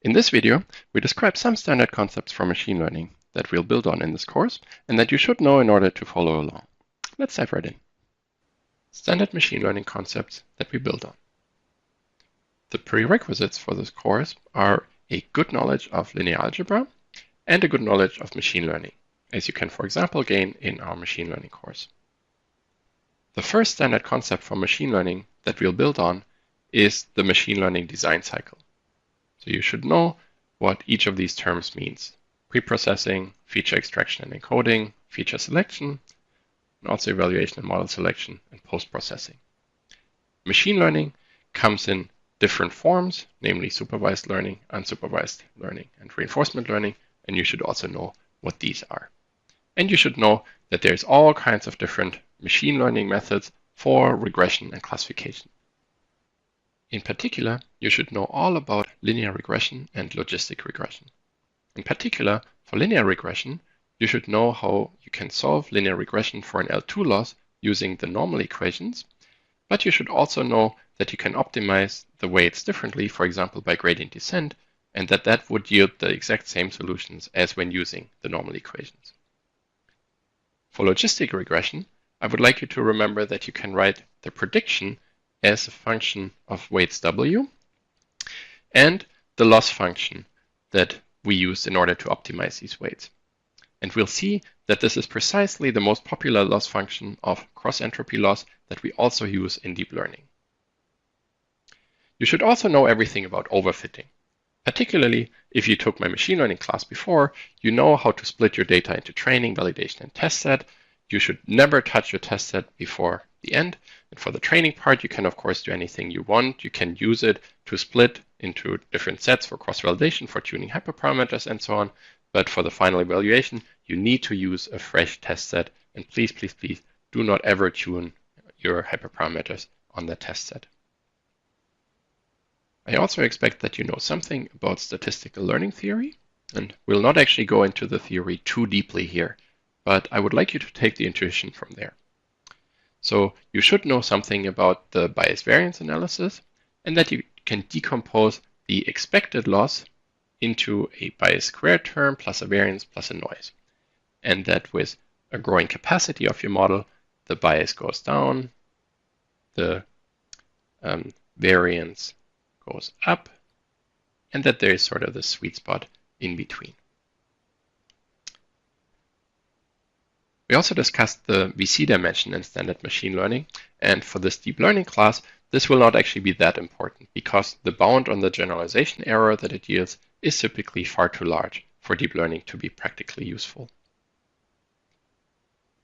In this video, we describe some standard concepts for machine learning that we'll build on in this course and that you should know in order to follow along. Let's dive right in. Standard machine learning concepts that we build on. The prerequisites for this course are a good knowledge of linear algebra and a good knowledge of machine learning, as you can, for example, gain in our machine learning course. The first standard concept for machine learning that we'll build on is the machine learning design cycle. So you should know what each of these terms means. Preprocessing, feature extraction and encoding, feature selection, and also evaluation and model selection, and post-processing. Machine learning comes in different forms, namely supervised learning, unsupervised learning, and reinforcement learning, and you should also know what these are. And you should know that there's all kinds of different machine learning methods for regression and classification. In particular, you should know all about linear regression and logistic regression. In particular, for linear regression, you should know how you can solve linear regression for an L2 loss using the normal equations, but you should also know that you can optimize the weights differently, for example, by gradient descent, and that would yield the exact same solutions as when using the normal equations. For logistic regression, I would like you to remember that you can write the prediction as a function of weights W and the loss function that we use in order to optimize these weights. And we'll see that this is precisely the most popular loss function of cross-entropy loss that we also use in deep learning. You should also know everything about overfitting. Particularly if you took my machine learning class before, you know how to split your data into training, validation, and test set. You should never touch your test set before the end. And for the training part, you can of course do anything you want. You can use it to split into different sets for cross-validation, for tuning hyperparameters, and so on. But for the final evaluation, you need to use a fresh test set. And please, please, please do not ever tune your hyperparameters on the test set. I also expect that you know something about statistical learning theory, and we'll not actually go into the theory too deeply here, but I would like you to take the intuition from there. So you should know something about the bias variance analysis, and that you can decompose the expected loss into a bias squared term plus a variance plus a noise, and that with a growing capacity of your model, the bias goes down, the variance goes up, and that there is sort of the sweet spot in between. We also discussed the VC dimension in standard machine learning, and for this deep learning class, this will not actually be that important because the bound on the generalization error that it yields is typically far too large for deep learning to be practically useful.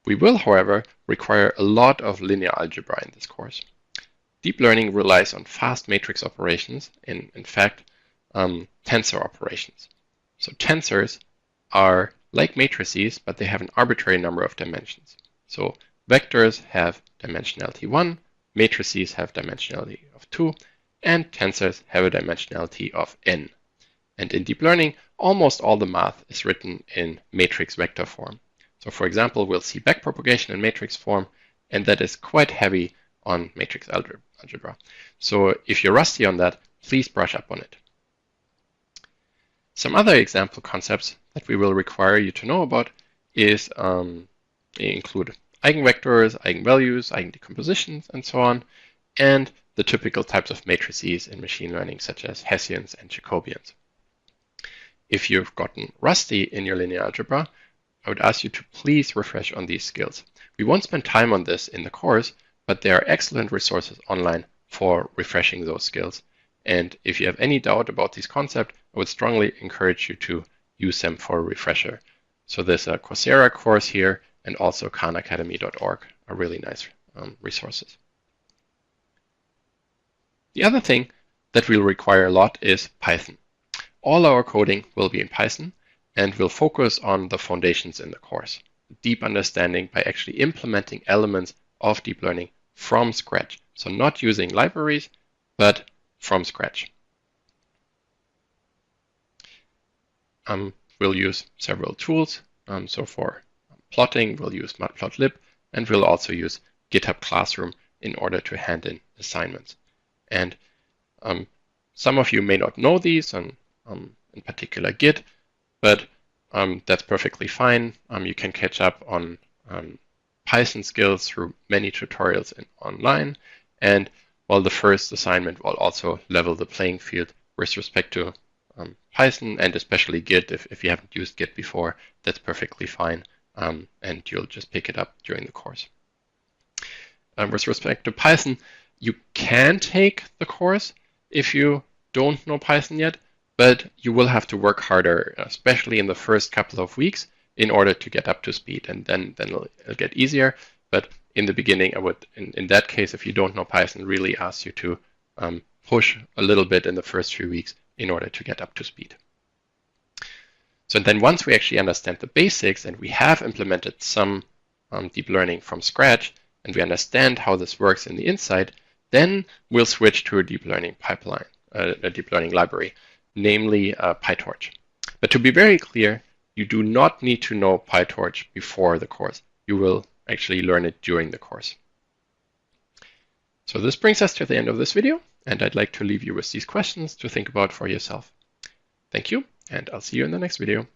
We will, however, require a lot of linear algebra in this course. Deep learning relies on fast matrix operations, in fact, tensor operations. So tensors are like matrices, but they have an arbitrary number of dimensions. So vectors have dimensionality 1, matrices have dimensionality of 2, and tensors have a dimensionality of n. And in deep learning, almost all the math is written in matrix vector form. So for example, we'll see backpropagation in matrix form, and that is quite heavy on matrix algebra. So if you're rusty on that, please brush up on it. Some other example concepts that we will require you to know about include eigenvectors, eigenvalues, eigendecompositions, and so on, and the typical types of matrices in machine learning, such as Hessians and Jacobians. If you've gotten rusty in your linear algebra, I would ask you to please refresh on these skills. We won't spend time on this in the course, but there are excellent resources online for refreshing those skills. And if you have any doubt about these concepts, I would strongly encourage you to use them for a refresher. So there's a Coursera course here, and also khanacademy.org are really nice resources. The other thing that we'll require a lot is Python. All our coding will be in Python, and we'll focus on the foundations in the course. Deep understanding by actually implementing elements of deep learning from scratch. So not using libraries, but from scratch. We'll use several tools. So for plotting, we'll use matplotlib, and we'll also use GitHub Classroom in order to hand in assignments. And some of you may not know these, and in particular Git, but that's perfectly fine. You can catch up on Python skills through many tutorials online. And while the first assignment will also level the playing field with respect to Python and especially Git. If you haven't used Git before, that's perfectly fine. And you'll just pick it up during the course. With respect to Python, you can take the course if you don't know Python yet, but you will have to work harder, especially in the first couple of weeks, in order to get up to speed, and then it'll get easier. But in the beginning, I would, in that case, if you don't know Python, really ask you to push a little bit in the first few weeks in order to get up to speed. So then once we actually understand the basics and we have implemented some deep learning from scratch, and we understand how this works in the inside, then we'll switch to a deep learning pipeline, a deep learning library, namely PyTorch. But to be very clear, you do not need to know PyTorch before the course. You will actually learn it during the course. So this brings us to the end of this video, and I'd like to leave you with these questions to think about for yourself. Thank you, and I'll see you in the next video.